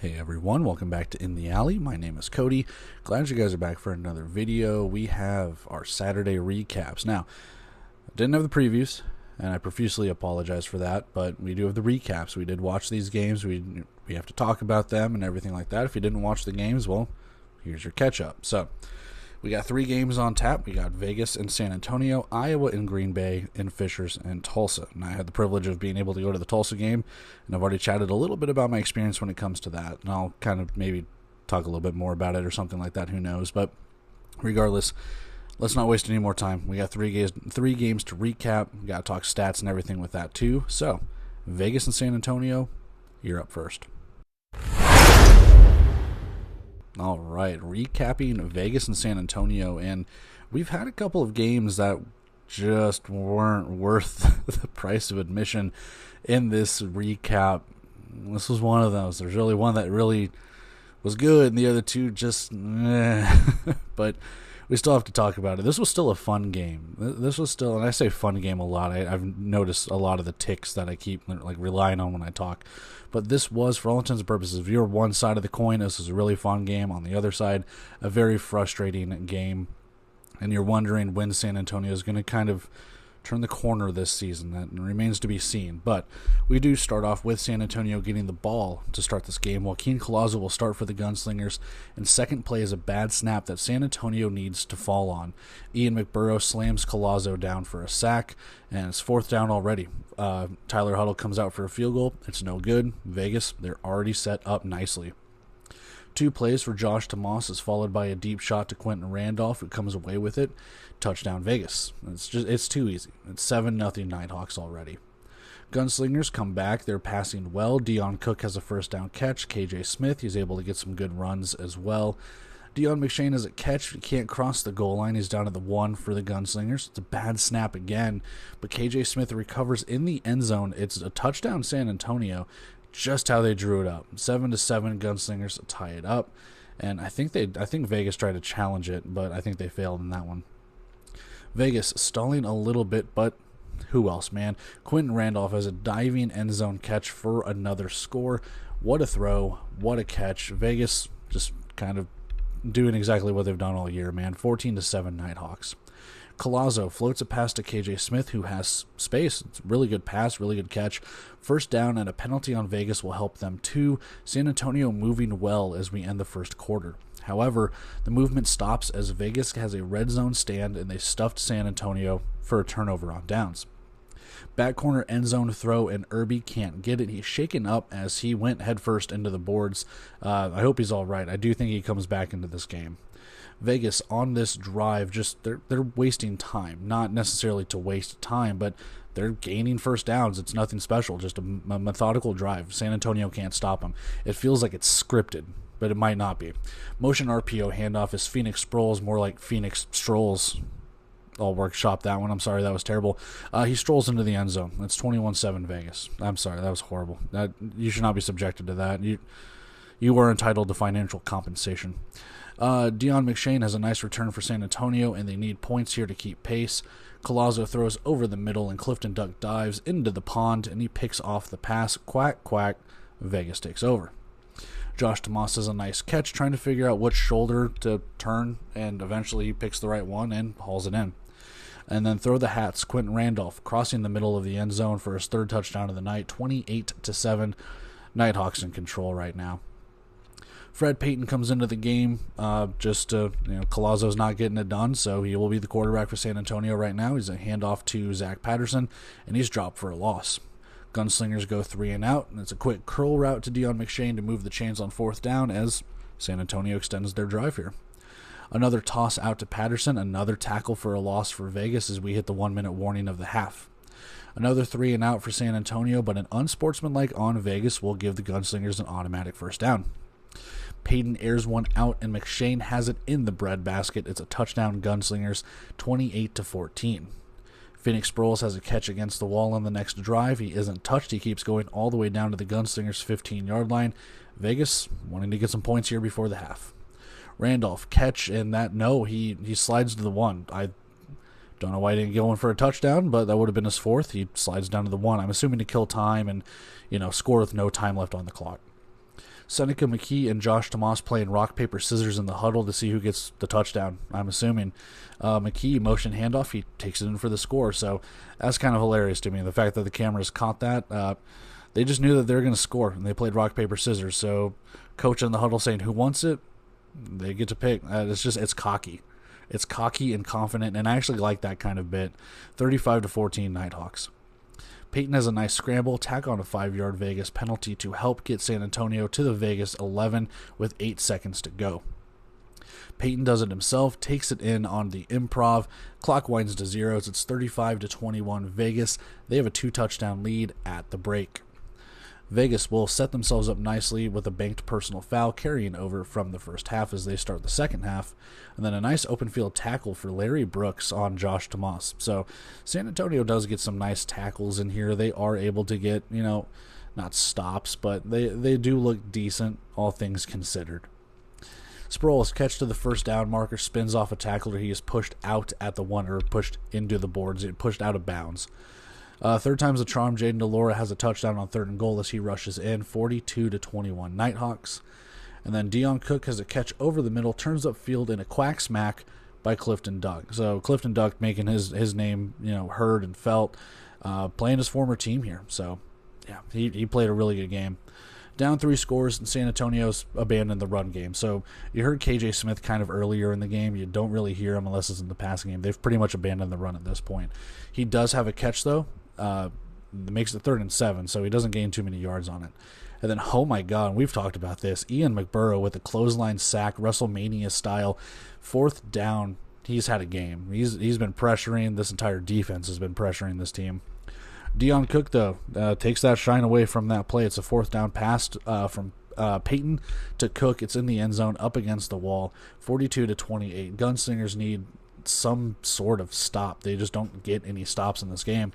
Hey everyone, welcome back to In the Alley. My name is Cody. Glad you guys are back for another video. We have our Saturday recaps. Now, I didn't have the previews, and I profusely apologize for that, but we do have the recaps. We did watch these games. We have to talk about them and everything like that. If you didn't watch the games, well, here's your catch-up. So, we got 3 games on tap. We got Vegas and San Antonio, Iowa and Green Bay, and Fishers and Tulsa. And I had the privilege of being able to go to the Tulsa game, and I've already chatted a little bit about my experience when it comes to that. And I'll kind of maybe talk a little bit more about it or something like that. Who knows? But regardless, let's not waste any more time. We got three games to recap. We got to talk stats and everything with that too. So, Vegas and San Antonio, you're up first. All right, recapping Vegas and San Antonio, and we've had a couple of games that just weren't worth the price of admission in this recap. This was one of those. There's really one that really was good, and the other two just but we still have to talk about it. This was still a fun game. This was still, and I say fun game a lot. I've noticed a lot of the ticks that I keep relying on when I talk. But this was, for all intents and purposes, if you're one side of the coin, this is a really fun game. On the other side, a very frustrating game. And you're wondering when San Antonio is going to kind of turn the corner this season. That remains to be seen. But we do start off with San Antonio getting the ball to start this game. Joaquin Collazo will start for the Gunslingers. And second play is a bad snap that San Antonio needs to fall on. Ian McBurrow slams Collazo down for a sack, and it's 4th down already. Tyler Huddle comes out for a field goal. It's no good. Vegas, they're already set up nicely. 2 plays for Josh Tomas is followed by a deep shot to Quentin Randolph, who comes away with it. Touchdown Vegas. It's too easy. It's 7-0 Nighthawks already. Gunslingers come back. They're passing well. Dion Cook has a first down catch. KJ Smith, he's able to get some good runs as well. Dion McShane has a catch. He can't cross the goal line. He's down to the 1 for the Gunslingers. It's a bad snap again, but KJ Smith recovers in the end zone. It's a touchdown San Antonio. Just how they drew it up. 7-7 Gunslingers tie it up. And I think Vegas tried to challenge it, but I think they failed in that one. Vegas stalling a little bit, but who else, man? Quentin Randolph has a diving end zone catch for another score. What a throw. What a catch. Vegas just kind of doing exactly what they've done all year, man. 14-7 Nighthawks. Collazo floats a pass to KJ Smith, who has space. It's a really good pass, really good catch. First down, and a penalty on Vegas will help them too. San Antonio moving well as we end the first quarter. However, the movement stops as Vegas has a red zone stand, and they stuffed San Antonio for a turnover on downs. Back corner end zone throw, and Irby can't get it. He's shaken up as he went headfirst into the boards. I hope he's all right. I do think he comes back into this game. Vegas on this drive, just they're wasting time. Not necessarily to waste time, but they're gaining first downs. It's nothing special, just a methodical drive. San Antonio can't stop them. It feels like it's scripted, but it might not be. Motion RPO handoff is Phoenix Sproles, more like Phoenix Strolls. I'll workshop that one. I'm sorry, that was terrible. He strolls into the end zone. It's 21-7 Vegas. I'm sorry, that was horrible. You should not be subjected to that. You are entitled to financial compensation. Dion McShane has a nice return for San Antonio, and they need points here to keep pace. Collazo throws over the middle, and Clifton Duck dives into the pond, and he picks off the pass. Quack, quack. Vegas takes over. Josh Tomas has a nice catch, trying to figure out which shoulder to turn, and eventually he picks the right one and hauls it in. And then throw the hats. Quentin Randolph crossing the middle of the end zone for his 3rd touchdown of the night. 28-7. Nighthawks in control right now. Fred Payton comes into the game. Collazo's not getting it done, so he will be the quarterback for San Antonio right now. He's a handoff to Zach Patterson, and he's dropped for a loss. Gunslingers go 3 and out, and it's a quick curl route to Dion McShane to move the chains on 4th down as San Antonio extends their drive here. Another toss out to Patterson, another tackle for a loss for Vegas as we hit the 1-minute warning of the half. Another 3 and out for San Antonio, but an unsportsmanlike on Vegas will give the Gunslingers an automatic first down. Payton airs one out, and McShane has it in the breadbasket. It's a touchdown Gunslingers, 28-14. Phoenix Sproles has a catch against the wall on the next drive. He isn't touched. He keeps going all the way down to the Gunslingers' 15-yard line. Vegas wanting to get some points here before the half. Randolph catch, and he slides to the 1. I don't know why he didn't get one for a touchdown, but that would have been his 4th. He slides down to the 1. I'm assuming to kill time and, score with no time left on the clock. Seneca McKee and Josh Tomas playing rock, paper, scissors in the huddle to see who gets the touchdown, I'm assuming. McKee, motion handoff, he takes it in for the score. So that's kind of hilarious to me. The fact that the cameras caught that, they just knew that they were going to score, and they played rock, paper, scissors. So coach in the huddle saying who wants it, they get to pick. It's cocky. It's cocky and confident, and I actually like that kind of bit. 35-14 Nighthawks. Peyton has a nice scramble, tack on a 5-yard Vegas penalty to help get San Antonio to the Vegas 11 with 8 seconds to go. Peyton does it himself, takes it in on the improv. Clock winds to zeros. It's 35-21 Vegas. They have a 2-touchdown lead at the break. Vegas will set themselves up nicely with a banked personal foul carrying over from the first half as they start the second half, and then a nice open field tackle for Larry Brooks on Josh Tomas. So San Antonio does get some nice tackles in here. They are able to get, not stops, but they do look decent, all things considered. Sproles catch to the first down marker, spins off a tackler. He is pushed out at the one, or pushed into the boards, pushed out of bounds. Third time's a charm. Jaden DeLora has a touchdown on 3rd and goal as he rushes in, 42-21 Nighthawks. And then Dion Cook has a catch over the middle, turns upfield in a quack smack by Clifton Duck. So Clifton Duck making his name heard and felt, playing his former team here. So yeah, he played a really good game. Down 3 scores, and San Antonio's abandoned the run game. So you heard KJ Smith kind of earlier in the game. You don't really hear him unless it's in the passing game. They've pretty much abandoned the run at this point. He does have a catch though. Makes it 3rd and 7, so he doesn't gain too many yards on it. And then, oh my God, we've talked about this. Ian McBurrow with a clothesline sack, WrestleMania style, 4th down. He's had a game. He's been pressuring. This entire defense has been pressuring this team. Dion Cook, though, takes that shine away from that play. It's a 4th down pass from Peyton to Cook. It's in the end zone, up against the wall, 42-28. Gunslingers need some sort of stop. They just don't get any stops in this game.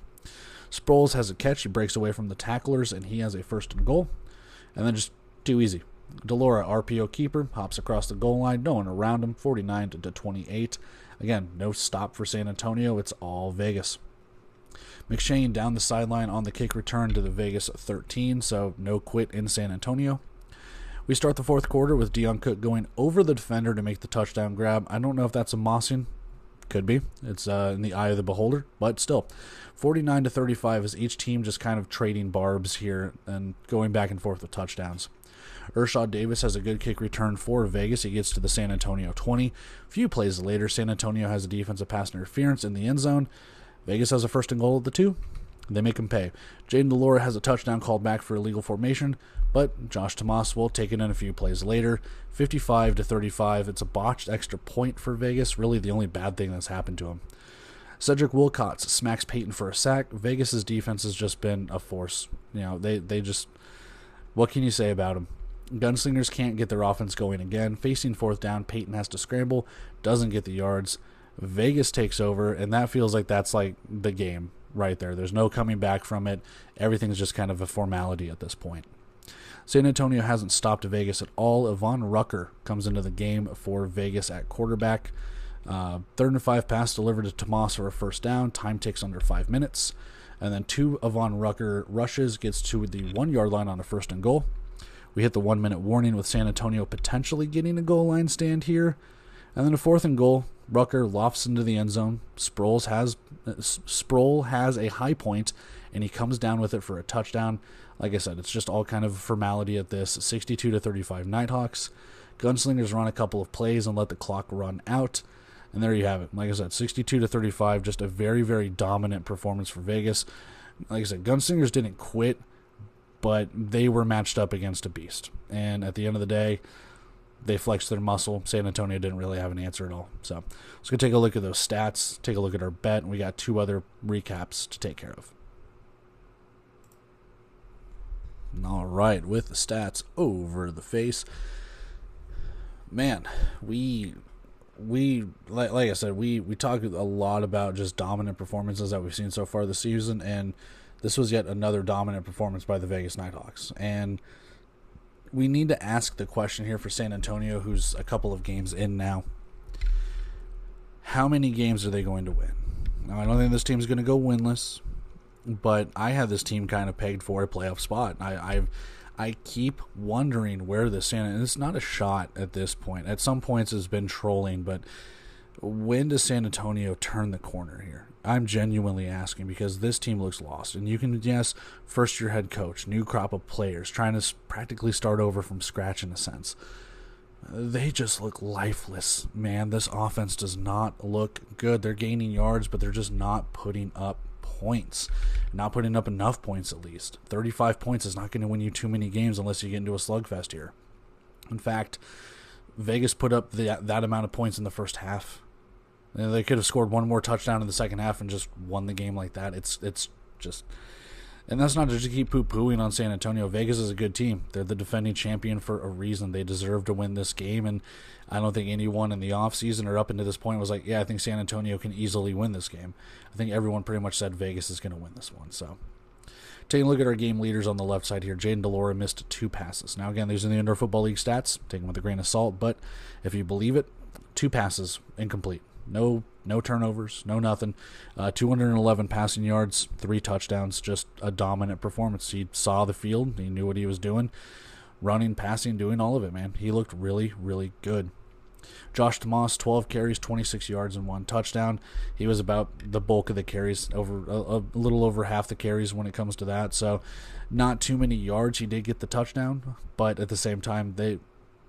Sproles has a catch. He breaks away from the tacklers, and he has a 1st and goal. And then just too easy. DeLora, RPO keeper, hops across the goal line. No one around him, 49-28. Again, no stop for San Antonio. It's all Vegas. McShane down the sideline on the kick return to the Vegas 13, so no quit in San Antonio. We start the 4th quarter with Dion Cook going over the defender to make the touchdown grab. I don't know if that's a mossing. Could be. It's in the eye of the beholder, but still. 49-35 is each team just kind of trading barbs here and going back and forth with touchdowns. Ershaw Davis has a good kick return for Vegas. He gets to the San Antonio 20. A few plays later, San Antonio has a defensive pass interference in the end zone. Vegas has a 1st and goal at the 2. They make him pay. Jaden DeLora has a touchdown called back for illegal formation, but Josh Tomas will take it in a few plays later. 55-35. It's a botched extra point for Vegas. Really the only bad thing that's happened to him. Cedric Wilcox smacks Peyton for a sack. Vegas's defense has just been a force. They just, what can you say about them? Gunslingers can't get their offense going again. Facing 4th down, Peyton has to scramble, doesn't get the yards. Vegas takes over, and that feels like that's like the game right there. There's no coming back from it. Everything's just kind of a formality at this point. San Antonio hasn't stopped Vegas at all. Yvonne Rucker comes into the game for Vegas at quarterback. 3rd and 5 pass delivered to Tomas for a 1st down. Time takes under 5 minutes. And then 2 Yvonne Rucker rushes, gets to the 1-yard line on a 1st and goal. We hit the 1-minute warning with San Antonio potentially getting a goal line stand here. And then a 4th and goal. Rucker lofts into the end zone. Sproul has a high point, and he comes down with it for a touchdown. Like I said, it's just all kind of a formality at this. 62-35 Nighthawks. Gunslingers run a couple of plays and let the clock run out. And there you have it. Like I said, 62-35, just a very, very dominant performance for Vegas. Like I said, Gunslingers didn't quit, but they were matched up against a beast. And at the end of the day, they flexed their muscle. San Antonio didn't really have an answer at all. So let's go take a look at those stats, take a look at our bet, and we got 2 other recaps to take care of. All right, with the stats over the face. Man, like I said, we talked a lot about just dominant performances that we've seen so far this season, and this was yet another dominant performance by the Vegas Nighthawks. And we need to ask the question here for San Antonio, who's a couple of games in now. How many games are they going to win? Now, I don't think this team's going to go winless, but I have this team kind of pegged for a playoff spot. I keep wondering where the and it's not a shot at this point. At some points it's been trolling, but when does San Antonio turn the corner here? I'm genuinely asking because this team looks lost. And you can, yes, first year head coach, new crop of players, trying to practically start over from scratch in a sense. They just look lifeless, man. This offense does not look good. They're gaining yards, but they're just not putting up points. Not putting up enough points, at least. 35 points is not going to win you too many games unless you get into a slugfest here. In fact, Vegas put up that amount of points in the first half. They could have scored one more touchdown in the second half and just won the game like that. It's just... And that's not to just keep poo-pooing on San Antonio. Vegas is a good team. They're the defending champion for a reason. They deserve to win this game, and I don't think anyone in the offseason or up into this point was like, yeah, I think San Antonio can easily win this game. I think everyone pretty much said Vegas is going to win this one. So, taking a look at our game leaders on the left side here, Jaden Delora missed 2 passes. Now, again, these are the Indoor Football League stats. Take them with a grain of salt, but if you believe it, 2 passes, incomplete. No turnovers, no nothing. 211 passing yards, 3 touchdowns, just a dominant performance. He saw the field. He knew what he was doing. Running, passing, doing all of it, man. He looked really, really good. Josh Tomas, 12 carries, 26 yards, and 1 touchdown. He was about the bulk of the carries, over a little over half the carries when it comes to that. So not too many yards. He did get the touchdown, but at the same time, they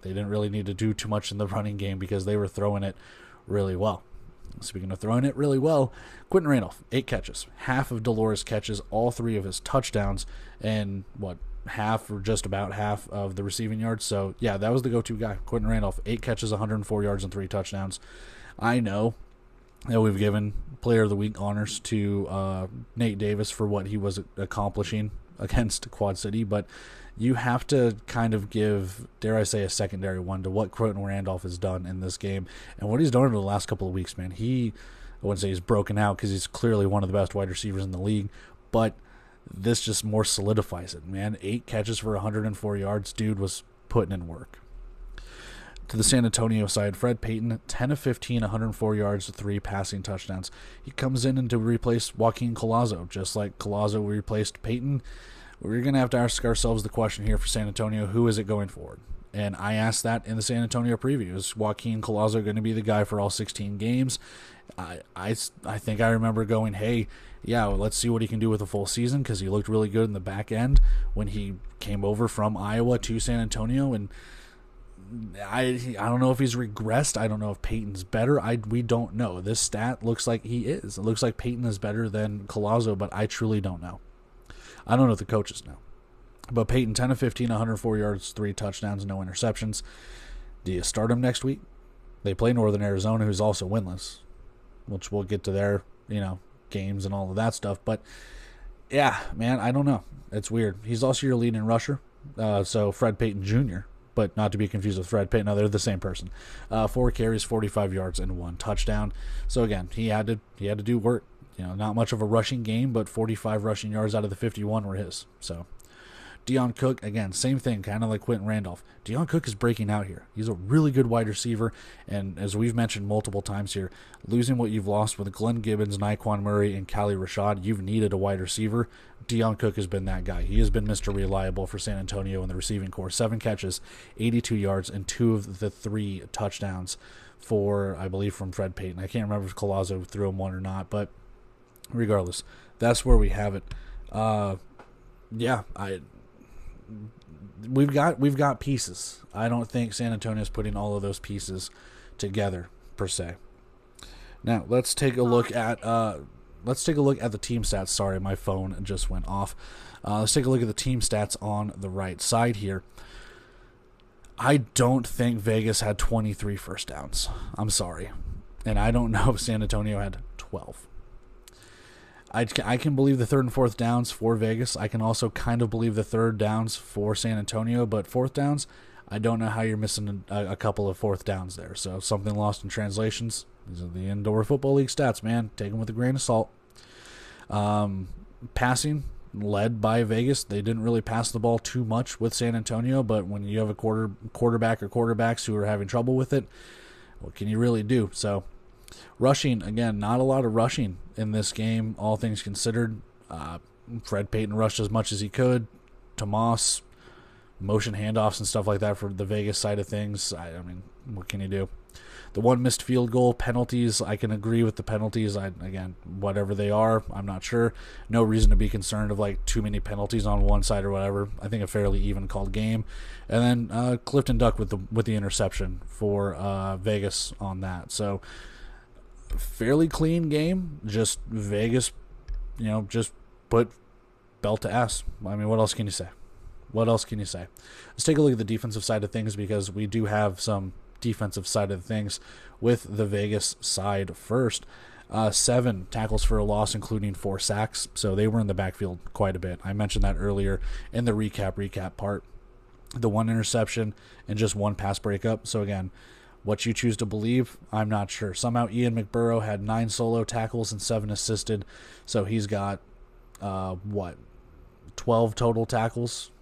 didn't really need to do too much in the running game because they were throwing it really well. Speaking of throwing it really well, Quentin Randolph, 8 catches. Half of Delora's catches, all 3 of his touchdowns, and half or just about half of the receiving yards. So, yeah, that was the go-to guy. Quentin Randolph, 8 catches, 104 yards, and 3 touchdowns. I know that we've given Player of the Week honors to Nate Davis for what he was accomplishing against Quad City, but you have to kind of give, dare I say, a secondary one to what Quentin Randolph has done in this game and what he's done over the last couple of weeks, man. I wouldn't say he's broken out because he's clearly one of the best wide receivers in the league, but this just more solidifies it, man. 8 catches for 104 yards. Dude was putting in work. To the San Antonio side, Fred Payton, 10 of 15, 104 yards, 3 passing touchdowns. He comes in to replace Joaquin Collazo, just like Collazo replaced Payton. We're going to have to ask ourselves the question here for San Antonio, who is it going forward? And I asked that in the San Antonio preview. Is Joaquin Collazo going to be the guy for all 16 games? I think I remember going, hey, yeah, well, let's see what he can do with a full season because he looked really good in the back end when he came over from Iowa to San Antonio. And I don't know if he's regressed. I don't know if Peyton's better. We don't know. This stat looks like he is. It looks like Peyton is better than Collazo, but I truly don't know. I don't know if the coaches know. But Peyton, 10 of 15, 104 yards, 3 touchdowns, no interceptions. Do you start him next week? They play Northern Arizona, who's also winless, which we'll get to their, games and all of that stuff. But, yeah, man, I don't know. It's weird. He's also your leading rusher, so Fred Payton Jr., but not to be confused with Fred Payton. No, they're the same person. 4 carries, 45 yards, and 1 touchdown. So, again, he had to do work. Not much of a rushing game, but 45 rushing yards out of the 51 were his. So, Deion Cook, again, same thing, kind of like Quentin Randolph. Deion Cook is breaking out here. He's a really good wide receiver, and as we've mentioned multiple times here, losing what you've lost with Glenn Gibbons, Naquan Murray, and Callie Rashad, you've needed a wide receiver. Deion Cook has been that guy. He has been Mr. Reliable for San Antonio in the receiving corps. 7 catches, 82 yards, and 2 of the 3 touchdowns for, I believe, from Fred Payton. I can't remember if Collazo threw him one or not, but regardless, that's where we have it. We've got pieces. I don't think San Antonio is putting all of those pieces together per se. Now let's take a look at the team stats. Sorry, my phone just went off. Let's take a look at the team stats on the right side here. I don't think Vegas had 23 first downs. I'm sorry, and I don't know if San Antonio had 12. I can believe the 3rd and 4th downs for Vegas. I can also kind of believe the 3rd downs for San Antonio, but 4th downs, I don't know how you're missing a couple of 4th downs there. So something lost in translations. These are the Indoor Football League stats, man. Take them with a grain of salt. Passing, led by Vegas. They didn't really pass the ball too much with San Antonio, but when you have a quarterback or quarterbacks who are having trouble with it, what can you really do? So, rushing, again, not a lot of rushing in this game, all things considered. Fred Payton rushed as much as he could. Tomas, motion handoffs and stuff like that for the Vegas side of things. I mean, what can you do? The one missed field goal, penalties, I can agree with the penalties. Again, whatever they are, I'm not sure. No reason to be concerned of like too many penalties on one side or whatever. I think a fairly even called game. And then Clifton Duck with the interception for Vegas on that. So fairly clean game. Just Vegas, just put belt to ass. I mean, what else can you say? What else can you say? Let's take a look at the defensive side of things, because we do have some defensive side of things with the Vegas side first. 7 tackles for a loss, including 4 sacks. So they were in the backfield quite a bit. I mentioned that earlier in the recap part. The 1 interception and just 1 pass breakup. So again, what you choose to believe, I'm not sure. Somehow Ian McBurrow had 9 solo tackles and 7 assisted. So he's got 12 total tackles,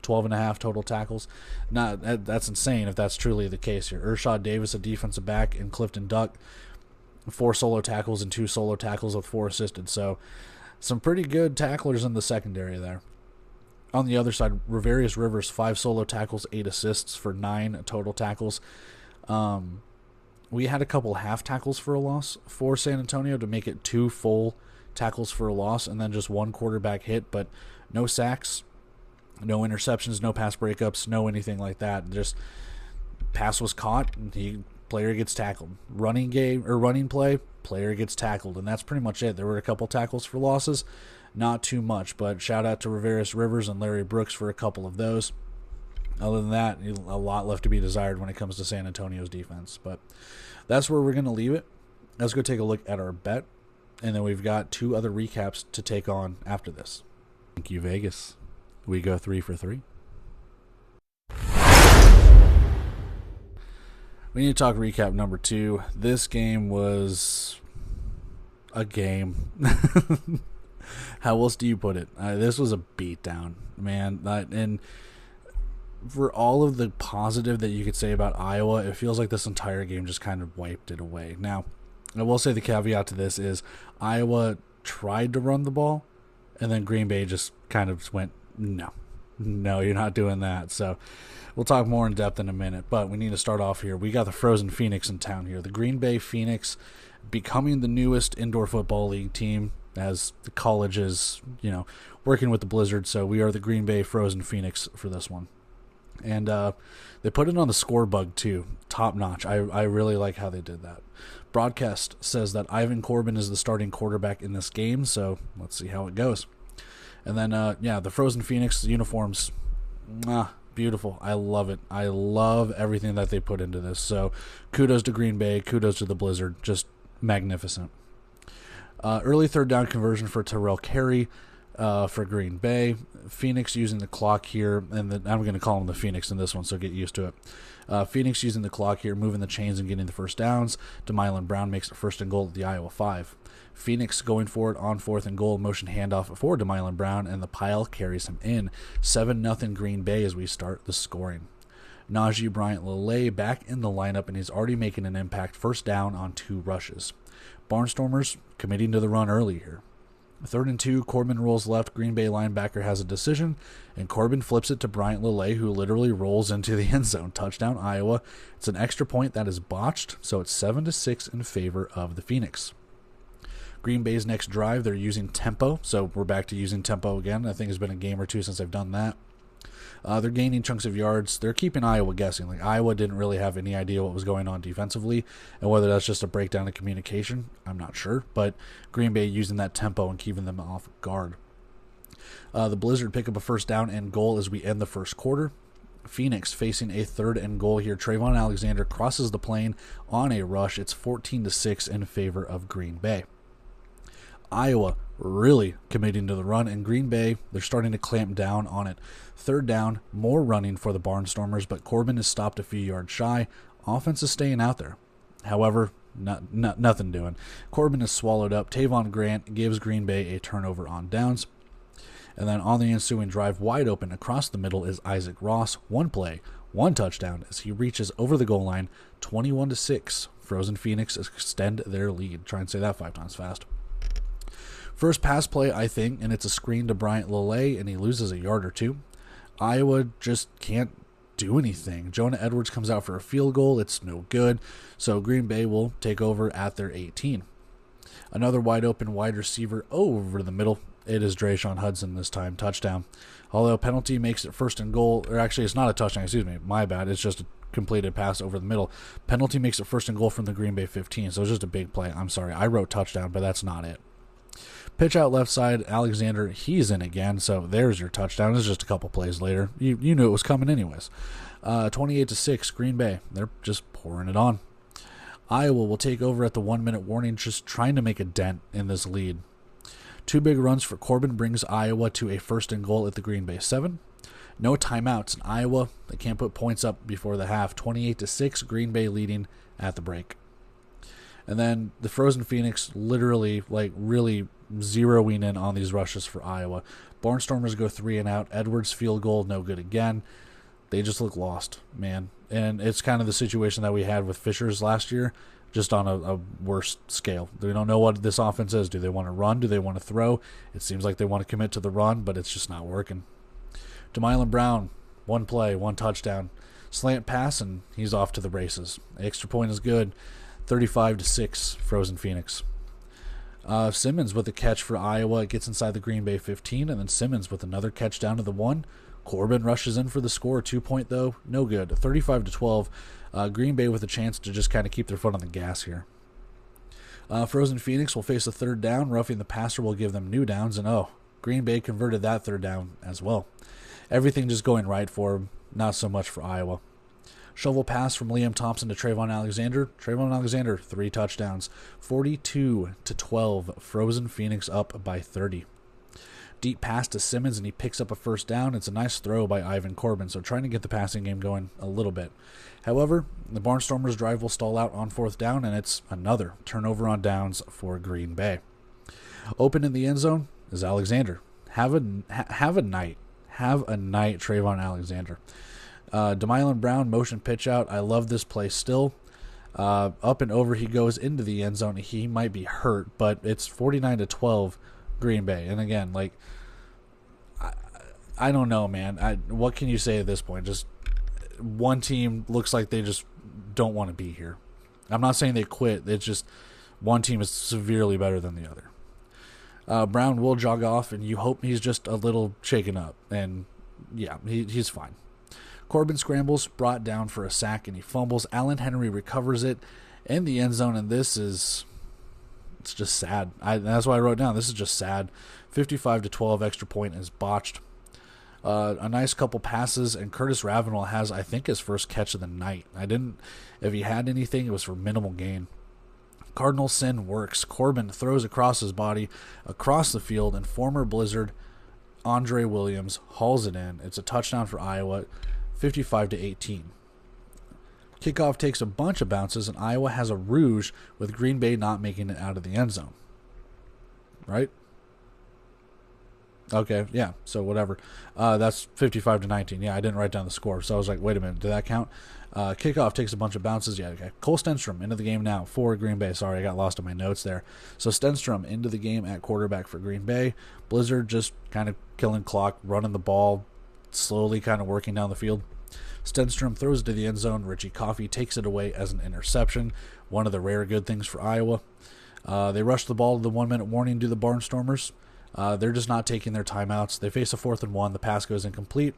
12 and a half total tackles. That's insane if that's truly the case here. Ershad Davis, a defensive back, and Clifton Duck, 4 solo tackles and 2 solo tackles with 4 assisted. So some pretty good tacklers in the secondary there. On the other side, Ravarius Rivers, 5 solo tackles, 8 assists for 9 total tackles. We had a couple half tackles for a loss for San Antonio to make it 2 full tackles for a loss, and then just 1 quarterback hit, but no sacks, no interceptions, no pass breakups, no anything like that. Just pass was caught, and player gets tackled. Running play, player gets tackled, and that's pretty much it. There were a couple tackles for losses, not too much, but shout out to Ravarius Rivers and Larry Brooks for a couple of those. Other than that, a lot left to be desired when it comes to San Antonio's defense. But that's where we're going to leave it. Let's go take a look at our bet, and then we've got 2 other recaps to take on after this. Thank you, Vegas. We go 3 for 3. We need to talk recap number 2. This game was a game. How else do you put it? This was a beatdown, man. And for all of the positive that you could say about Iowa, it feels like this entire game just kind of wiped it away. Now, I will say the caveat to this is Iowa tried to run the ball, and then Green Bay just kind of went, no, you're not doing that. So we'll talk more in depth in a minute, but we need to start off here. We got the Frozen Phoenix in town here. The Green Bay Phoenix becoming the newest indoor football league team, as the college is, working with the Blizzard. So we are the Green Bay Frozen Phoenix for this one. And they put it on the score bug too. Top notch. I really like how they did that. Broadcast says that Ivan Corbin is the starting quarterback in this game, so let's see how it goes. And then, the Frozen Phoenix uniforms, beautiful. I love it. I love everything that they put into this. So kudos to Green Bay. Kudos to the Blizzard. Just magnificent. Early 3rd down conversion for Terrell Carey for Green Bay. Phoenix using the clock here, and I'm going to call him the Phoenix in this one, so get used to it. Phoenix using the clock here, moving the chains and getting the first downs. DeMylan Brown makes it 1st and goal at the Iowa 5. Phoenix going for it on 4th and goal, motion handoff for DeMylan Brown, and the pile carries him in. 7-0 Green Bay as we start the scoring. Najee Bryant-Lele back in the lineup, and he's already making an impact. 1st down on 2 rushes. Barnstormers committing to the run early here. 3rd and 2, Corbin rolls left. Green Bay linebacker has a decision, and Corbin flips it to Bryant-Lele, who literally rolls into the end zone. Touchdown, Iowa. It's an extra point that is botched, so it's 7-6 in favor of the Phoenix. Green Bay's next drive, they're using tempo, so we're back to using tempo again. I think it's been a game or 2 since I've done that. They're gaining chunks of yards. They're keeping Iowa guessing. Like, Iowa didn't really have any idea what was going on defensively, and whether that's just a breakdown of communication, I'm not sure. But Green Bay using that tempo and keeping them off guard. The Blizzard pick up a 1st down and goal as we end the 1st quarter. Phoenix facing a 3rd and goal here. Trayvon Alexander crosses the plane on a rush. It's 14-6 in favor of Green Bay. Iowa really committing to the run, and Green Bay, they're starting to clamp down on it. 3rd down, more running for the Barnstormers, but Corbin is stopped a few yards shy. Offense is staying out there. However, nothing doing. Corbin is swallowed up. Tavon Grant gives Green Bay a turnover on downs. And then on the ensuing drive, wide open across the middle is Isaac Ross. 1 play, 1 touchdown as he reaches over the goal line. 21-6. Frozen Phoenix extend their lead. Try and say that 5 times fast. First pass play, I think, and it's a screen to Bryant-Lele, and he loses a yard or 2. Iowa just can't do anything. Jonah Edwards comes out for a field goal. It's no good. So Green Bay will take over at their 18. Another wide open wide receiver over the middle. It is Drayshawn Hudson this time. Touchdown. Although penalty makes it first and goal. Or actually, it's not a touchdown. Excuse me. My bad. It's just a completed pass over the middle. Penalty makes it first and goal from the Green Bay 15. So it's just a big play. I'm sorry. I wrote touchdown, but that's not it. Pitch out left side, Alexander, he's in again, so there's your touchdown. It's just a couple plays later. You knew it was coming anyways. 28-6, Green Bay. They're just pouring it on. Iowa will take over at the 1 minute warning, just trying to make a dent in this lead. 2 big runs for Corbin brings Iowa to a first and goal at the Green Bay 7. No timeouts in Iowa. They can't put points up before the half. 28-6, Green Bay leading at the break. And then the Frozen Phoenix literally, really zeroing in on these rushes for Iowa. Barnstormers go 3 and out. Edwards field goal, no good again. They just look lost, man. And it's kind of the situation that we had with Fishers last year, just on a worse scale. We don't know what this offense is. Do they want to run? Do they want to throw? It seems like they want to commit to the run, but it's just not working. Demylon Brown, 1 play, 1 touchdown. Slant pass, and he's off to the races. Extra point is good. 35-6, Frozen Phoenix. Simmons with a catch for Iowa. It gets inside the Green Bay 15, and then Simmons with another catch down to the 1. Corbin rushes in for the score. 2 point, though. No good. 35-12. Green Bay with a chance to just kind of keep their foot on the gas here. Frozen Phoenix will face a 3rd down. Roughing the passer will give them new downs, and Green Bay converted that 3rd down as well. Everything just going right for them. Not so much for Iowa. Shovel pass from Liam Thompson to Trayvon Alexander. Trayvon Alexander, 3 touchdowns. 42-12. Frozen Phoenix up by 30. Deep pass to Simmons, and he picks up a 1st down. It's a nice throw by Ivan Corbin, so trying to get the passing game going a little bit. However, the Barnstormers' drive will stall out on 4th down, and it's another turnover on downs for Green Bay. Open in the end zone is Alexander. Have a night. Have a night, Trayvon Alexander. Demylon Brown, motion pitch out. I love this play still. Up and over he goes into the end zone. He might be hurt, but it's 49-12 Green Bay. And again, I don't know, man. What can you say at this point? Just one team looks like they just don't want to be here. I'm not saying they quit. It's just one team is severely better than the other. Brown will jog off, and you hope he's just a little shaken up. And, yeah, he's fine. Corbin scrambles, brought down for a sack, and he fumbles. Allen Henry recovers it in the end zone, and it's just sad. That's why I wrote down, this is just sad. 55-12, extra point is botched. A nice couple passes, and Curtis Ravenel has, I think, his first catch of the night. If he had anything, it was for minimal gain. Cardinal sin works. Corbin throws across his body, across the field, and former Blizzard Andre Williams hauls it in. It's a touchdown for Iowa, 55-18. Kickoff takes a bunch of bounces, and Iowa has a rouge with Green Bay not making it out of the end zone. Right? Okay, yeah, so whatever. That's 55-19. Yeah, I didn't write down the score, so I was like, wait a minute, did that count? Kickoff takes a bunch of bounces. Yeah, okay. Cole Stenstrom into the game now for Green Bay. Sorry, I got lost in my notes there. So Stenstrom into the game at quarterback for Green Bay. Blizzard just kind of killing clock, running the ball, slowly kind of working down the field. Stenstrom throws it to the end zone. Richie Coffey takes it away as an interception. One of the rare good things for Iowa. They rush the ball to the 1 minute warning to the Barnstormers. They're just not taking their timeouts. They face a 4th and 1. The pass goes incomplete.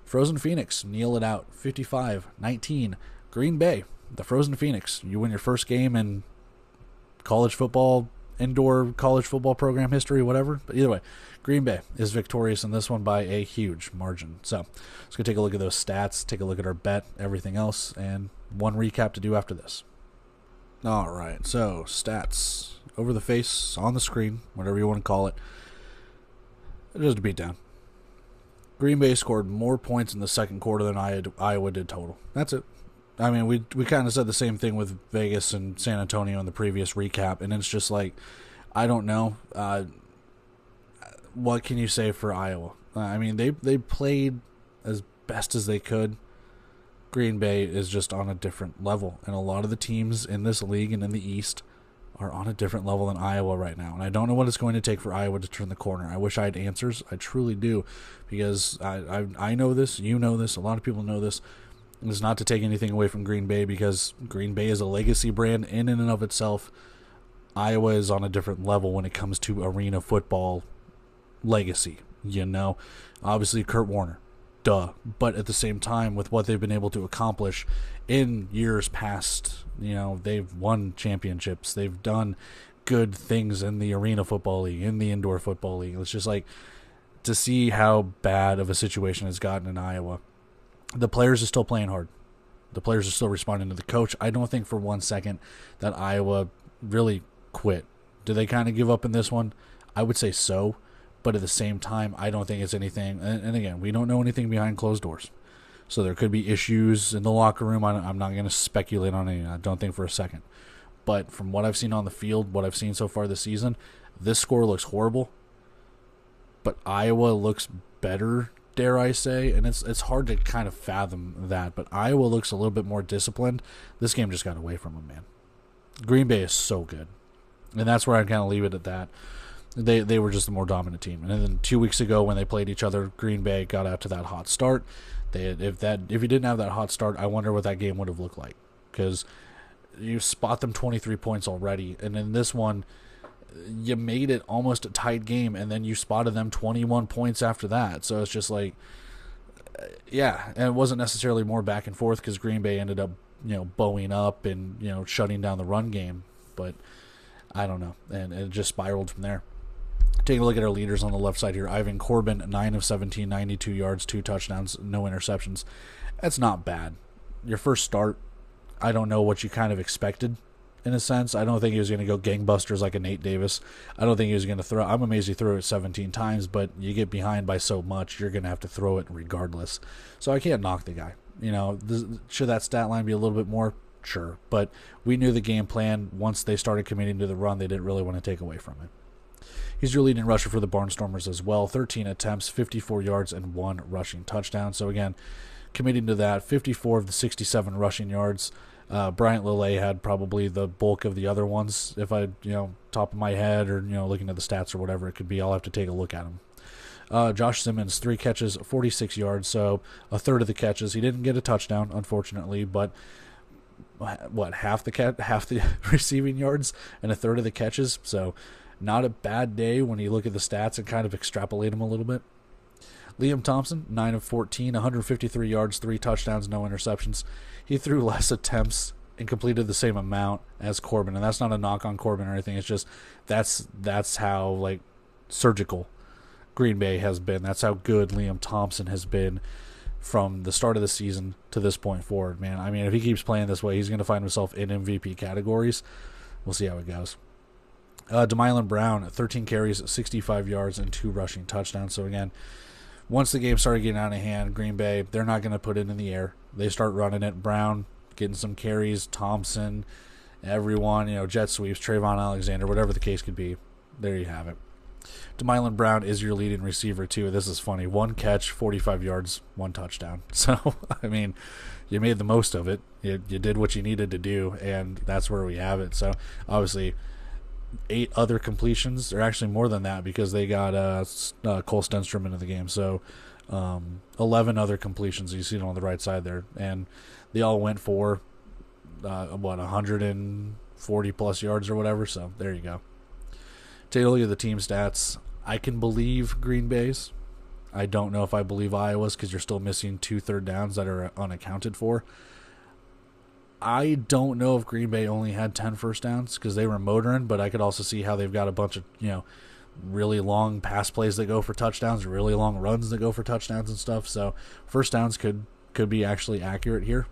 Frozen Phoenix kneel it out. 55-19. Green Bay, the Frozen Phoenix. You win your first game in college football, indoor college football program history, whatever. But either way, Green Bay is victorious in this one by a huge margin. So let's go take a look at those stats, take a look at our bet, everything else, and one recap to do after this. All right, so stats over the face, on the screen, whatever you want to call it. Just a beatdown. Green Bay scored more points in the second quarter than Iowa did total. That's it. I mean, we kind of said the same thing with Vegas and San Antonio in the previous recap, and it's just like, I don't know. What can you say for Iowa? I mean, they played as best as they could. Green Bay is just on a different level, and a lot of the teams in this league and in the East are on a different level than Iowa right now. And I don't know what it's going to take for Iowa to turn the corner. I wish I had answers. I truly do, because I know this, you know this, a lot of people know this. It's not to take anything away from Green Bay, because Green Bay is a legacy brand in and of itself. Iowa is on a different level when it comes to arena football legacy, you know. Obviously, Kurt Warner, duh. But at the same time, with what they've been able to accomplish in years past, you know, they've won championships. They've done good things in the arena football league, in the indoor football league. It's just like, to see how bad of a situation it's gotten in Iowa. The players are still playing hard. The players are still responding to the coach. I don't think for 1 second that Iowa really quit. Do they kind of give up in this one? I would say so. But at the same time, I don't think it's anything. And again, we don't know anything behind closed doors. So there could be issues in the locker room. I'm not going to speculate on any. I don't think for a second. But from what I've seen on the field, what I've seen so far this season, this score looks horrible. But Iowa looks better, dare I say. And it's hard to kind of fathom that. But Iowa looks a little bit more disciplined. This game just got away from them, man. Green Bay is so good. And that's where I kind of leave it at that. They were just the more dominant team. And then 2 weeks ago when they played each other, Green Bay got out to that hot start. If you didn't have that hot start, I wonder what that game would have looked like. Because you spot them 23 points already. And in this one, you made it almost a tight game. And then you spotted them 21 points after that. So it's just like, yeah. And it wasn't necessarily more back and forth because Green Bay ended up, bowing up and, shutting down the run game. But I don't know. And it just spiraled from there. Taking a look at our leaders on the left side here. Ivan Corbin, 9 of 17, 92 yards, 2 touchdowns, no interceptions. That's not bad. Your first start, I don't know what you kind of expected in a sense. I don't think he was going to go gangbusters like a Nate Davis. I don't think he was going to throw. I'm amazed he threw it 17 times, but you get behind by so much, you're going to have to throw it regardless. So I can't knock the guy. Should that stat line be a little bit more? Sure. But we knew the game plan. Once they started committing to the run, they didn't really want to take away from it. He's your leading rusher for the Barnstormers as well. 13 attempts, 54 yards, and 1 rushing touchdown. So again, committing to that, 54 of the 67 rushing yards. Bryant Lillay had probably the bulk of the other ones. If I, top of my head or, looking at the stats or whatever it could be, I'll have to take a look at them. Josh Simmons, 3 catches, 46 yards. So a third of the catches. He didn't get a touchdown, unfortunately, but half the receiving yards and a third of the catches. So not a bad day when you look at the stats and kind of extrapolate them a little bit. Liam Thompson, 9 of 14, 153 yards, 3 touchdowns, no interceptions. He threw less attempts and completed the same amount as Corbin. And that's not a knock on Corbin or anything. It's just that's how surgical Green Bay has been. That's how good Liam Thompson has been from the start of the season to this point forward, man. I mean, if he keeps playing this way, he's going to find himself in MVP categories. We'll see how it goes. DeMylan Brown, 13 carries, 65 yards, and 2 rushing touchdowns. So again, once the game started getting out of hand, Green Bay, they're not going to put it in the air. They start running it. Brown getting some carries, Thompson, everyone, jet sweeps, Trayvon Alexander, whatever the case could be. There you have it. DeMylan Brown is your leading receiver, too. This is funny. 1 catch, 45 yards, 1 touchdown. So, I mean, you made the most of it. You did what you needed to do, and that's where we have it. So, obviously, 8 other completions, or actually more than that because they got Cole Stenstrom into the game. So, 11 other completions. You see it on the right side there. And they all went for, 140-plus yards or whatever. So, there you go. Take a look at the team stats. I can believe Green Bay's. I don't know if I believe Iowa's because you're still missing 2 third downs that are unaccounted for. I don't know if Green Bay only had 10 first downs because they were motoring, but I could also see how they've got a bunch of, really long pass plays that go for touchdowns, really long runs that go for touchdowns and stuff. So first downs could be actually accurate here.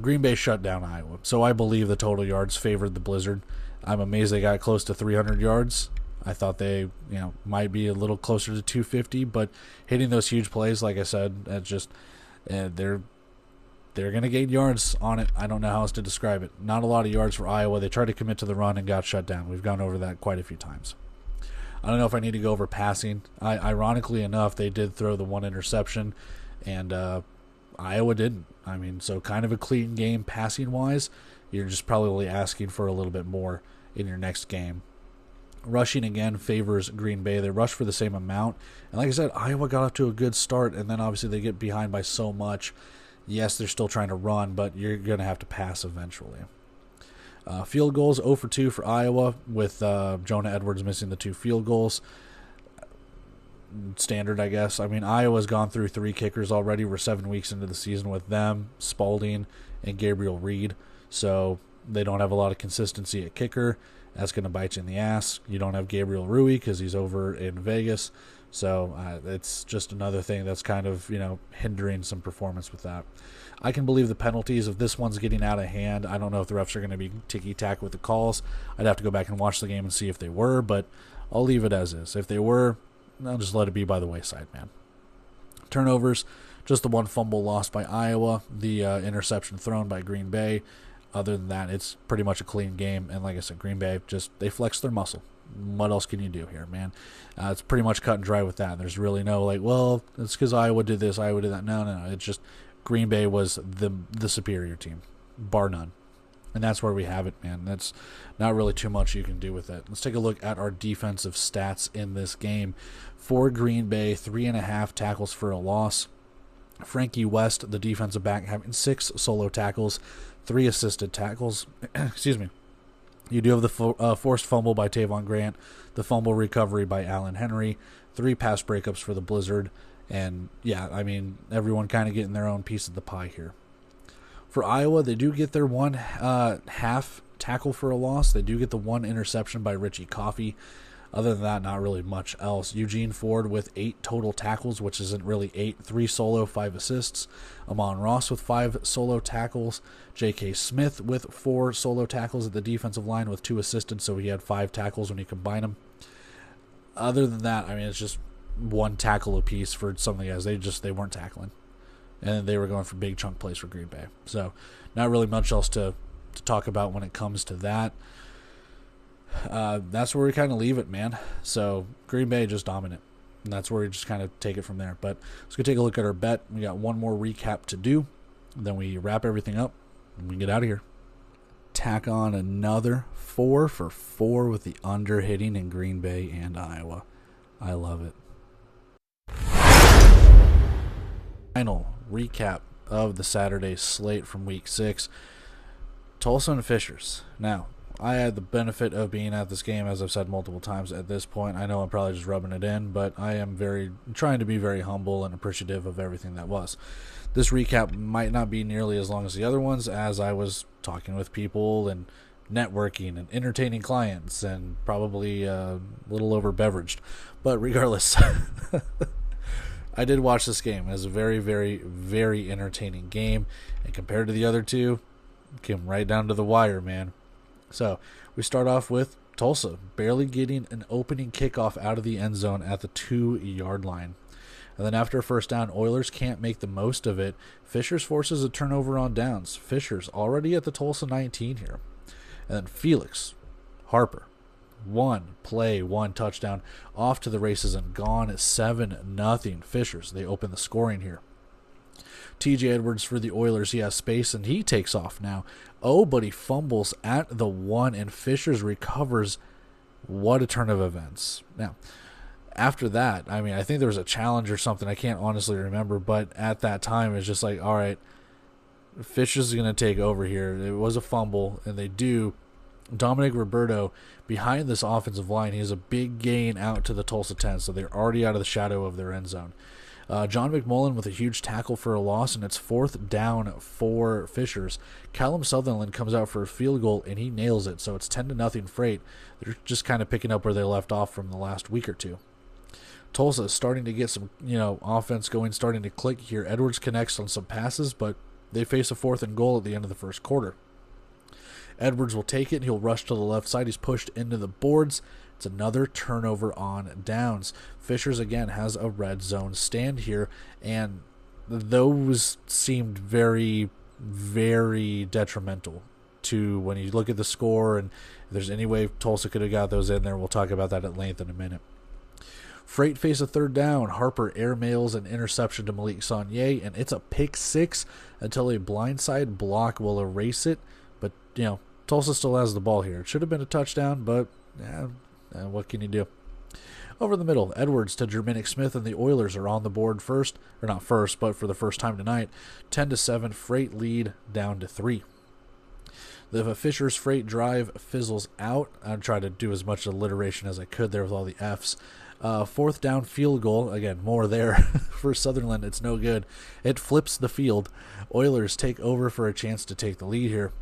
Green Bay shut down Iowa. So I believe the total yards favored the Blizzard. I'm amazed they got close to 300 yards. I thought they, might be a little closer to 250, but hitting those huge plays, like I said, that's just they're going to gain yards on it. I don't know how else to describe it. Not a lot of yards for Iowa. They tried to commit to the run and got shut down. We've gone over that quite a few times. I don't know if I need to go over passing. Ironically enough, they did throw the 1 interception, and Iowa didn't. I mean, so kind of a clean game passing-wise. you're just probably asking for a little bit more in your next game. Rushing again favors Green Bay. They rush for the same amount. And like I said, Iowa got off to a good start, and then obviously they get behind by so much. Yes, they're still trying to run, but you're going to have to pass eventually. Field goals, 0 for 2 for Iowa, with Jonah Edwards missing the 2 field goals. Standard, I guess. I mean, Iowa's gone through 3 kickers already. We're 7 weeks into the season with them, Spalding, and Gabriel Reed. So they don't have a lot of consistency at kicker. That's going to bite you in the ass. You don't have Gabriel Rui because he's over in Vegas. So it's just another thing that's kind of, hindering some performance with that. I can believe the penalties if this one's getting out of hand. I don't know if the refs are going to be ticky-tack with the calls. I'd have to go back and watch the game and see if they were, but I'll leave it as is. If they were, I'll just let it be by the wayside, man. Turnovers, just the 1 fumble lost by Iowa, the interception thrown by Green Bay. Other than that, it's pretty much a clean game. And like I said, Green Bay, they flex their muscle. What else can you do here, man? It's pretty much cut and dry with that. There's really no it's because Iowa did this, Iowa did that. No. It's just Green Bay was the superior team, bar none. And that's where we have it, man. That's not really too much you can do with it. Let's take a look at our defensive stats in this game. For Green Bay, 3.5 tackles for a loss. Frankie West, the defensive back, having 6 solo tackles, 3 assisted tackles. Excuse me. You do have the forced fumble by Tavon Grant, the fumble recovery by Allen Henry, 3 pass breakups for the Blizzard, and yeah, I mean, everyone kind of getting their own piece of the pie here. For Iowa, they do get their 1 half tackle for a loss. They do get the 1 interception by Richie Coffey. Other than that, not really much else. Eugene Ford with 8 total tackles, which isn't really 8. 3 solo, 5 assists. Amon Ross with 5 solo tackles. J.K. Smith with 4 solo tackles at the defensive line with 2 assisted, so he had 5 tackles when you combine them. Other than that, I mean, it's just 1 tackle apiece for some of the guys. They weren't tackling. And they were going for big chunk plays for Green Bay. So not really much else to talk about when it comes to that. That's where we kind of leave it, man. So Green Bay just dominant, and that's where we just kind of take it from there. But let's go take a look at our bet. We got one more recap to do, then we wrap everything up, and we get out of here. Tack on another 4 for 4 with the under hitting in Green Bay and Iowa. I love it. Final recap of the Saturday slate from Week 6. Tulsa and Fishers. Now, I had the benefit of being at this game, as I've said multiple times at this point. I know I'm probably just rubbing it in, but I am trying to be very humble and appreciative of everything that was. This recap might not be nearly as long as the other ones, as I was talking with people and networking and entertaining clients and probably a little over beveraged. But regardless, I did watch this game. It was a very, very, very entertaining game. And compared to the other two, it came right down to the wire, man. So we start off with Tulsa barely getting an opening kickoff out of the end zone at the 2-yard line. And then after a first down, Oilers can't make the most of it. Fishers forces a turnover on downs. Fishers already at the Tulsa 19 here. And then Felix Harper, 1 play, 1 touchdown, off to the races and gone at 7-0. Fishers, they open the scoring here. TJ Edwards for the Oilers, he has space and he takes off now. Oh, but he fumbles at the 1 and Fishers recovers. What a turn of events. Now, after that, I mean, I think there was a challenge or something. I can't honestly remember, but at that time, it's just like, all right, Fishers is going to take over here. It was a fumble, and they do. Dominic Roberto, behind this offensive line, he has a big gain out to the Tulsa 10, so they're already out of the shadow of their end zone. John McMullen with a huge tackle for a loss, and it's 4th down for Fishers. Callum Sutherland comes out for a field goal, and he nails it, so it's 10-0 Freight. They're just kind of picking up where they left off from the last week or two. Tulsa is starting to get some, offense going, starting to click here. Edwards connects on some passes, but they face a 4th and goal at the end of the first quarter. Edwards will take it. He'll rush to the left side. He's pushed into the boards. It's another turnover on downs. Fishers, again, has a red zone stand here, and those seemed very, very detrimental to when you look at the score, and if there's any way Tulsa could have got those in there, we'll talk about that at length in a minute. Freight face a 3rd down. Harper airmails an interception to Malik Saunier, and it's a pick 6 until a blindside block will erase it. But Tulsa still has the ball here. It should have been a touchdown, but what can you do? Over the middle, Edwards to Jerminic Smith, and the Oilers are on the board first, or not first, but for the first time tonight. 10-7, Freight lead down to 3. The Fisher's Freight drive fizzles out. I tried to do as much alliteration as I could there with all the F's. 4th down field goal. Again, more there for Sutherland. It's no good. It flips the field. Oilers take over for a chance to take the lead here.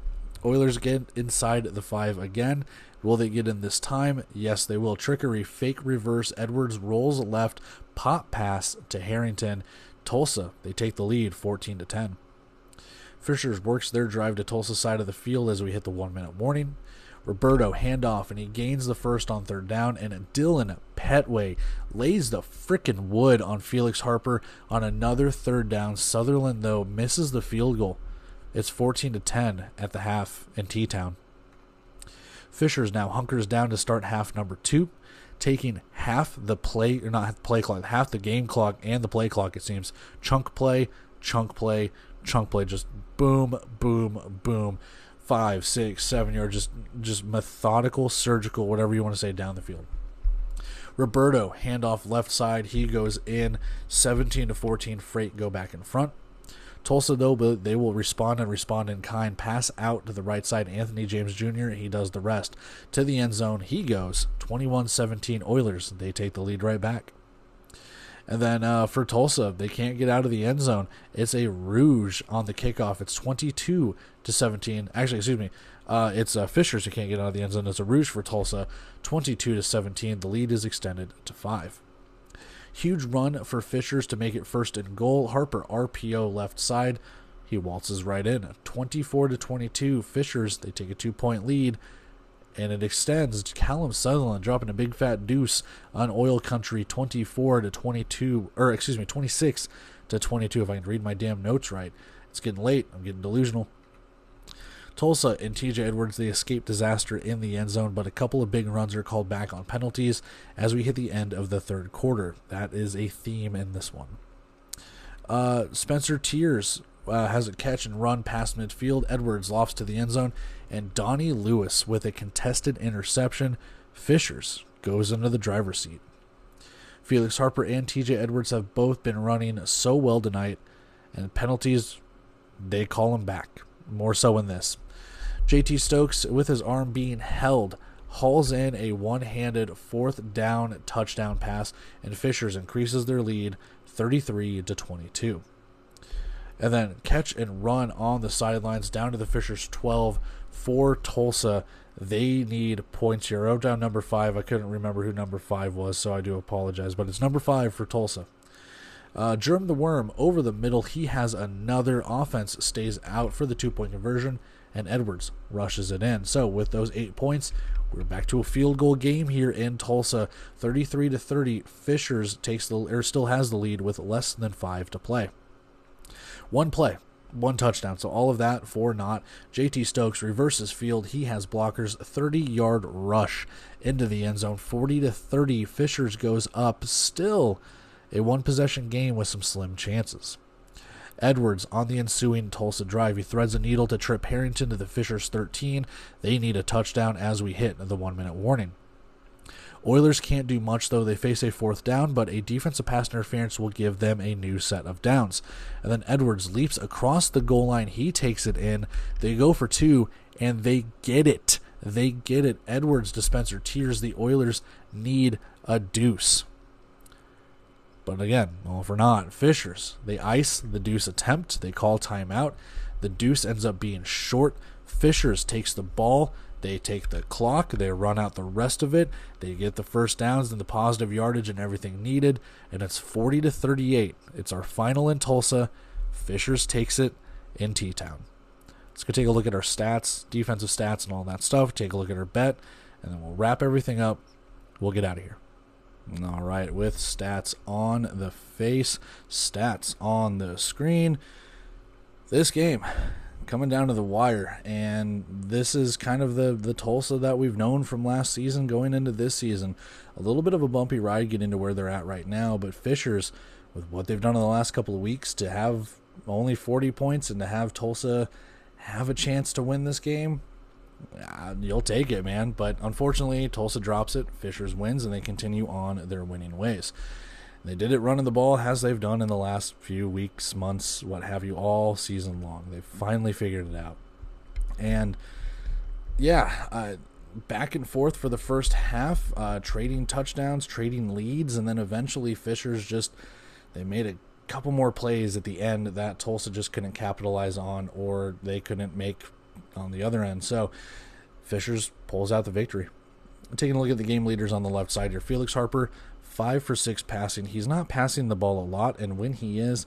Oilers get inside the 5 again. Will they get in this time? Yes, they will. Trickery, fake reverse. Edwards rolls left, pop pass to Harrington. Tulsa, they take the lead, 14-10. Fishers works their drive to Tulsa side of the field as we hit the 1-minute warning. Roberto handoff, and he gains the first on 3rd down, and Dylan Petway lays the frickin' wood on Felix Harper on another 3rd down. Sutherland, though, misses the field goal. It's 14-10 at the half in T-Town. Fishers now hunkers down to start half number 2, taking half the play, or not half the play clock, half the game clock and the play clock, it seems. Chunk play, just boom, boom, boom. 5, 6, 7 yards, just methodical, surgical, whatever you want to say, down the field. Roberto, handoff left side, he goes in. 17-14, Freight go back in front. Tulsa, though, they will respond in kind. Pass out to the right side. Anthony James Jr., he does the rest. To the end zone, he goes. 21-17, Oilers. They take the lead right back. And then for Tulsa, they can't get out of the end zone. It's a rouge on the kickoff. It's 22-17. Actually, excuse me. It's Fishers who can't get out of the end zone. It's a rouge for Tulsa. 22-17. The lead is extended to 5. Huge run for Fishers to make it 1st and goal. Harper RPO left side. He waltzes right in. 24-22. Fishers, they take a 2-point lead. And it extends. Callum Sutherland dropping a big fat deuce on Oil Country. 26-22. If I can read my damn notes right. It's getting late. I'm getting delusional. Tulsa and TJ Edwards, they escape disaster in the end zone, but a couple of big runs are called back on penalties as we hit the end of the 3rd quarter. That is a theme in this one. Spencer Tiers has a catch and run past midfield. Edwards lofts to the end zone, and Donnie Lewis with a contested interception. Fishers goes into the driver's seat. Felix Harper and TJ Edwards have both been running so well tonight, and penalties, they call them back. More so in this. JT Stokes, with his arm being held, hauls in a one-handed 4th down touchdown pass, and Fishers increases their lead 33-22. And then catch and run on the sidelines down to the Fishers 12 for Tulsa. They need points here. I wrote down number 5. I couldn't remember who number 5 was, so I do apologize, but it's number 5 for Tulsa. Germ the Worm over the middle. He has another. Offense stays out for the 2-point conversion, and Edwards rushes it in. So with those 8 points, we're back to a field goal game here in Tulsa. 33-30. Fishers still has the lead with less than 5 to play. One play, one touchdown. So all of that for naught. JT Stokes reverses field. He has blockers. 30-yard rush into the end zone. 40-30. Fishers goes up. Still a 1-possession game with some slim chances. Edwards on the ensuing Tulsa drive. He threads a needle to trip Harrington to the Fishers 13. They need a touchdown as we hit the 1-minute warning. Oilers can't do much, though. They face a 4th down, but a defensive pass interference will give them a new set of downs. And then Edwards leaps across the goal line. He takes it in. They go for 2, and they get it. Edwards to Spencer Tiers. The Oilers need a deuce. But again, well, for not, Fishers, they ice the deuce attempt. They call timeout. The deuce ends up being short. Fishers takes the ball. They take the clock. They run out the rest of it. They get the first downs and the positive yardage and everything needed. And it's 40-38. It's our final in Tulsa. Fishers takes it in T-Town. Let's go take a look at our stats, defensive stats and all that stuff. Take a look at our bet. And then we'll wrap everything up. We'll get out of here. All right, with stats on the face, stats on the screen. This game coming down to the wire, and this is kind of the Tulsa that we've known from last season going into this season. A little bit of a bumpy ride getting to where they're at right now, but Fishers, with what they've done in the last couple of weeks, to have only 40 points and to have Tulsa have a chance to win this game, You'll take it, man. But unfortunately, Tulsa drops it. Fishers wins, and they continue on their winning ways. They did it running the ball as they've done in the last few weeks, months, what have you, all season long. They finally figured it out. And, yeah, back and forth for the first half, trading touchdowns, trading leads, and then eventually Fishers they made a couple more plays at the end that Tulsa just couldn't capitalize on, or they couldn't make on the other end. So Fishers pulls out the victory. Taking a look at the game leaders on the left side here, Felix Harper, 5 for 6 passing. He's not passing the ball a lot, and when he is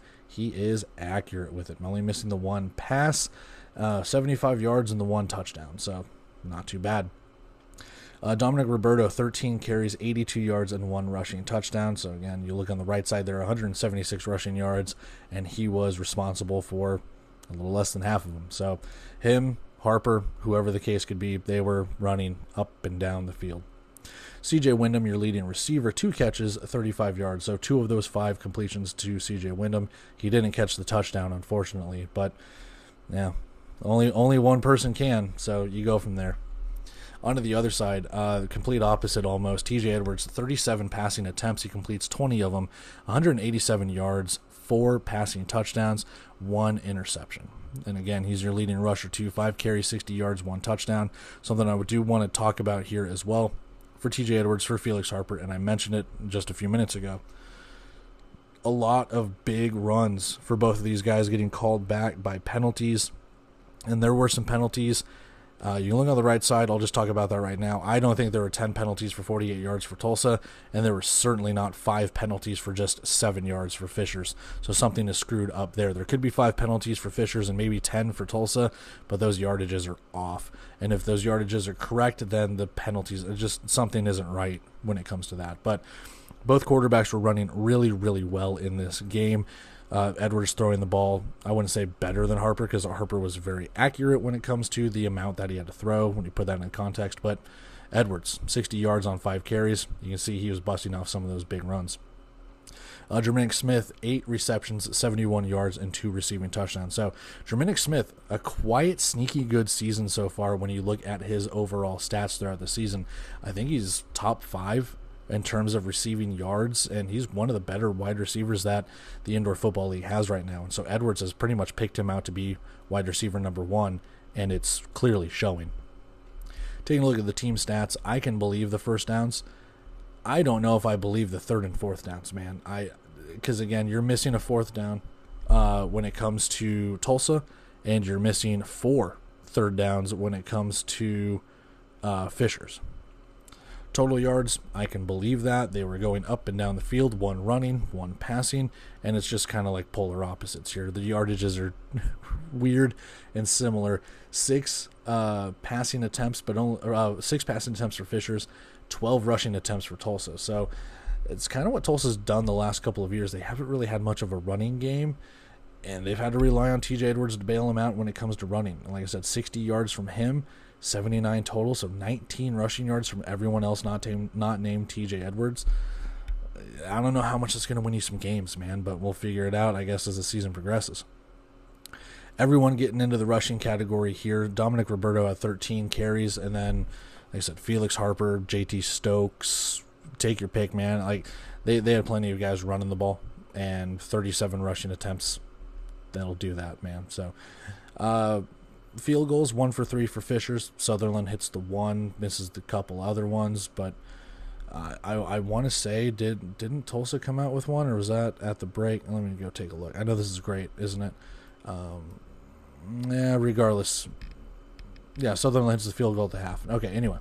accurate with it. Only missing the one pass, 75 yards and the 1 touchdown, so not too bad. Dominic Roberto, 13 carries, 82 yards, and 1 rushing touchdown. So again, you look on the right side there, 176 rushing yards, and he was responsible for a little less than half of them. So him, Harper, whoever the case could be, they were running up and down the field. C.J. Wyndham, your leading receiver, 2 catches, 35 yards. So 2 of those 5 completions to C.J. Wyndham. He didn't catch the touchdown, unfortunately, but yeah, only one person can, so you go from there. On to the other side, the complete opposite almost. T.J. Edwards, 37 passing attempts. He completes 20 of them, 187 yards, 4 passing touchdowns, 1 interception. And again, he's your leading rusher too. 5 carries, 60 yards, 1 touchdown. Something I do want to talk about here as well for T.J. Edwards, for Felix Harper, and I mentioned it just a few minutes ago. A lot of big runs for both of these guys getting called back by penalties, and there were some penalties. You look on the right side, I'll just talk about that right now. I don't think there were 10 penalties for 48 yards for Tulsa, and there were certainly not 5 penalties for just 7 yards for Fishers. So something is screwed up there. There could be 5 penalties for Fishers and maybe 10 for Tulsa, but those yardages are off. And if those yardages are correct, then the penalties, just something isn't right when it comes to that. But both quarterbacks were running really, really well in this game. Edwards throwing the ball, I wouldn't say better than Harper, because Harper was very accurate when it comes to the amount that he had to throw when you put that in context. But Edwards, 60 yards on 5 carries. You can see he was busting off some of those big runs. Jermaine Smith, 8 receptions, 71 yards, and 2 receiving touchdowns. So Jermaine Smith, a quiet, sneaky good season so far when you look at his overall stats throughout the season. I think he's top 5 in terms of receiving yards, and he's one of the better wide receivers that the Indoor Football League has right now. And so Edwards has pretty much picked him out to be wide receiver number 1, and it's clearly showing. Taking a look at the team stats, I can believe the first downs. I don't know if I believe the 3rd and 4th downs, man. Because again, you're missing a 4th down when it comes to Tulsa, and you're missing 4 third downs when it comes to Fishers. Total yards, I can believe that. They were going up and down the field, 1 running, 1 passing, and it's just kind of like polar opposites here. The yardages are weird and similar. 6 passing attempts, but only 6 passing attempts for Fishers, 12 rushing attempts for Tulsa. So it's kind of what Tulsa's done the last couple of years. They haven't really had much of a running game, and they've had to rely on T.J. Edwards to bail him out when it comes to running. And like I said, 60 yards from him, 79 total, so 19 rushing yards from everyone else not named T.J. Edwards. I don't know how much it's going to win you some games, man, but we'll figure it out, I guess, as the season progresses. Everyone getting into the rushing category here. Dominic Roberto at 13 carries, and then, like I said, Felix Harper, J.T. Stokes, take your pick, man. Like they had plenty of guys running the ball, and 37 rushing attempts. That'll do that, man. So, field goals, 1 for 3 for Fishers. Sutherland hits the 1, misses the couple other ones, but I want to say, didn't Tulsa come out with 1, or was that at the break? Let me go take a look. I know this is great, isn't it? Regardless. Yeah, Sutherland hits the field goal at the half. Okay, anyway,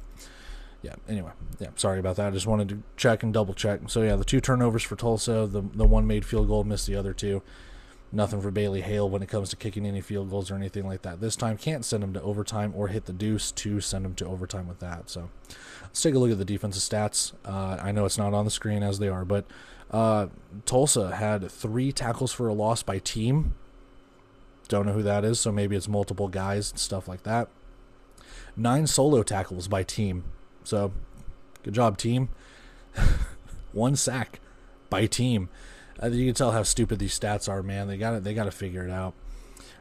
sorry about that. I just wanted to check and double check. So, yeah, the 2 turnovers for Tulsa, the 1 made field goal, missed the other 2. Nothing for Bailey Hale when it comes to kicking any field goals or anything like that. This time, can't send him to overtime or hit the deuce to send him to overtime with that. So let's take a look at the defensive stats. I know it's not on the screen as they are, but Tulsa had 3 tackles for a loss by team. Don't know who that is, so maybe it's multiple guys and stuff like that. 9 solo tackles by team. So good job, team. 1 sack by team. You can tell how stupid these stats are, man. They got to figure it out.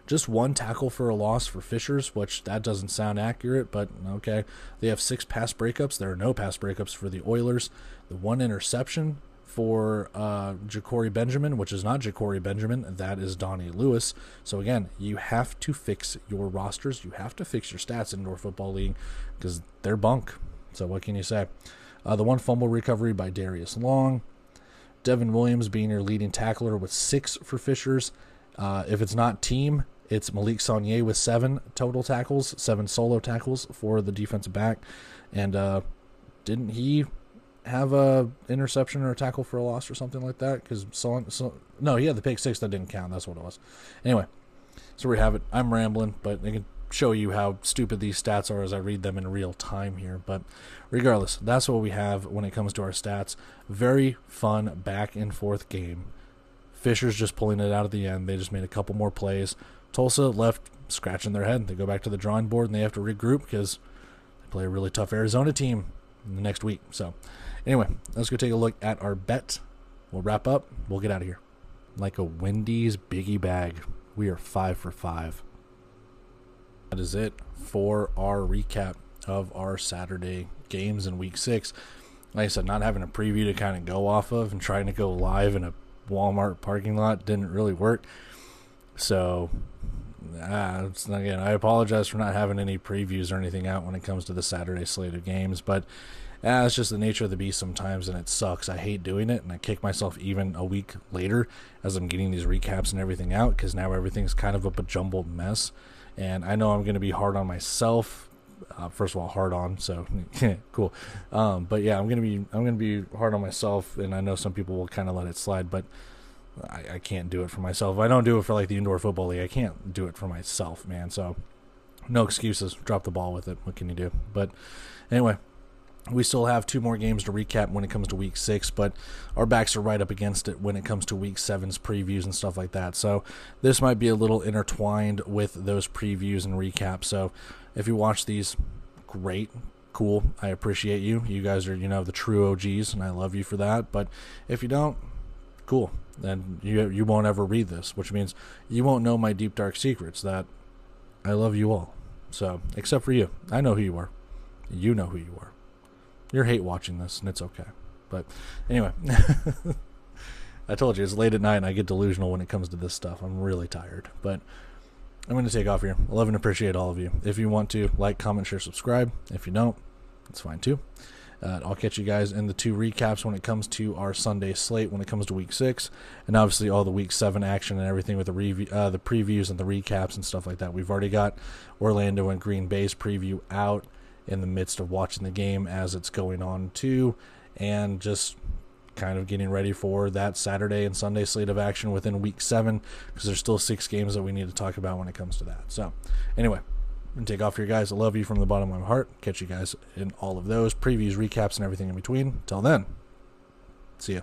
Just one tackle for a loss for Fishers, which that doesn't sound accurate, but okay. They have 6 pass breakups. There are no pass breakups for the Oilers. The 1 interception for Ja'Cory Benjamin, which is not Ja'Cory Benjamin, that is Donnie Lewis. So again, you have to fix your rosters. You have to fix your stats in Indoor Football League because they're bunk. So what can you say? The 1 fumble recovery by Darius Long. Devin Williams being your leading tackler with 6 for Fishers. If it's not team, it's Malik Saunier with 7 total tackles, 7 solo tackles for the defensive back. And didn't he have a interception or a tackle for a loss or something like that? Because no, he had the pick 6 that didn't count. That's what it was. Anyway, so we have it. I'm rambling, but I can show you how stupid these stats are as I read them in real time here. But regardless, that's what we have when it comes to our stats. Very fun back and forth game. Fisher's just pulling it out at the end. They just made a couple more plays. Tulsa left scratching their head. They go back to the drawing board and they have to regroup because they play a really tough Arizona team in the next week. So anyway, let's go take a look at our bet. We'll wrap up. We'll get out of here. Like a Wendy's biggie bag, we are 5 for 5. That is it for our recap of our Saturday games in week 6. Like I said, not having a preview to kind of go off of and trying to go live in a Walmart parking lot didn't really work. So again, I apologize for not having any previews or anything out when it comes to the Saturday slate of games, but it's just the nature of the beast sometimes, and it sucks. I hate doing it, and I kick myself even a week later as I'm getting these recaps and everything out, because now everything's kind of a jumbled mess. And I know I'm going to be hard on myself. First of all, hard on, so cool. But yeah, I'm gonna be hard on myself, and I know some people will kind of let it slide, but I can't do it for myself. If I don't do it for like the Indoor Football League, I can't do it for myself, man. So no excuses. Drop the ball with it. What can you do? But anyway, we still have 2 more games to recap when it comes to week 6, but our backs are right up against it when it comes to week 7's previews and stuff like that. So this might be a little intertwined with those previews and recaps. So if you watch these, great, cool. I appreciate you. You guys are, the true OGs, and I love you for that. But if you don't, cool. Then you won't ever read this, which means you won't know my deep, dark secrets that I love you all. So, except for you. I know who you are. You know who you are. You're hate watching this, and it's okay. But anyway, I told you, it's late at night, and I get delusional when it comes to this stuff. I'm really tired. But I'm going to take off here. I love and appreciate all of you. If you want to, like, comment, share, subscribe. If you don't, it's fine too. I'll catch you guys in the 2 recaps when it comes to our Sunday slate when it comes to week 6, and obviously all the week 7 action and everything with the previews and the recaps and stuff like that. We've already got Orlando and Green Bay's preview out in the midst of watching the game as it's going on too, and just kind of getting ready for that Saturday and Sunday slate of action within week 7, because there's still 6 games that we need to talk about when it comes to that. So anyway, and take off here, guys. I love you from the bottom of my heart. Catch you guys in all of those previews, recaps, and everything in between. Till then, see ya.